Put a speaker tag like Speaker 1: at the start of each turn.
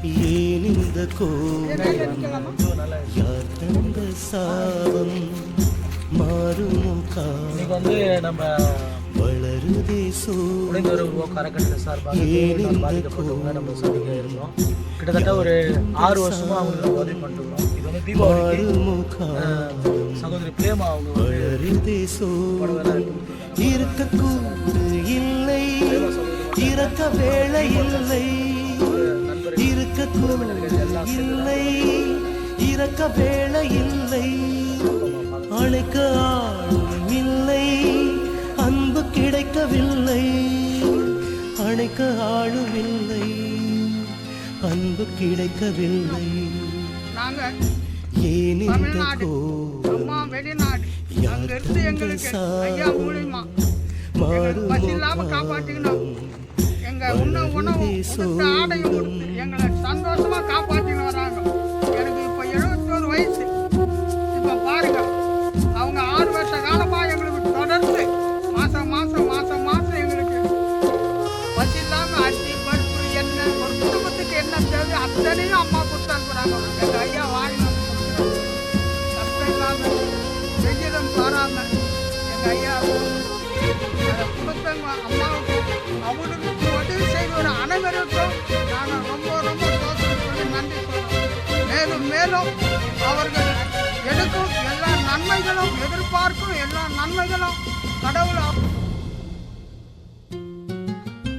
Speaker 1: ஏன் இந்த கோபம் யார் தந்த சாபம் மாறும் காலம்
Speaker 2: நம்ம
Speaker 1: வளருதே
Speaker 2: அறக்கட்டளை சார்பாக பாதிக்கப்பட்டவங்க நம்ம சந்திக்க இருக்கோம். கிட்டத்தட்ட ஒரு 6 வருஷமா அவங்களுக்கு உதவி பண்ணிருக்கோம். இது வந்து தீபாவளி சகோதரி பிரேமா அவங்க
Speaker 1: இருக்கக்கூடு இல்லை இறக்க வேலை இல்லை இருக்கக்கூடு இல்லை இறக்க வேலை இல்லை அழைக்க ஆளும் இல்லை அன்பு கிடைக்கவில்லை அணைக்க ஆளும் இல்லை அன்பு கிடைக்கவில்லை ஏன் இந்த
Speaker 3: வெளிநாடு அங்கிருந்து எங்களுக்கு ஐயா மூலியமா பஸ் இல்லாம காப்பாற்றிக்கணும். எங்க உணவு ஆடையும் கொடுத்து எங்களை சந்தோஷமா காப்பாற்றின்னு வராங்க. எனக்கு இப்போ 71 வயசு. இப்போ பாருங்க, அவங்க 6 வருஷ காலமா எங்களுக்கு தொடர்ந்து மாசம் எங்களுக்கு பஸ் இல்லாம அரிசி பருப்பு எண்ணெய் ஒரு குடும்பத்துக்கு என்ன தேவை அத்தனையும் அம்மா கொடுத்து அனுப்புறாங்க. எங்க ஐயா வாங்கி வெயிலும் பாராம எங்க ஐயா கொடுத்தவங்க அம்மாவுக்கு அவங்களுக்கு உதவி செய்கிற அனைவருக்கும் நான் ரொம்ப சொல்லி நன்றி சொல்றேன். மேலும் அவர்கள் எடுக்கும் எல்லா நன்மைகளும் எதிர்பார்க்கும் எல்லா நன்மைகளும் கடவுள்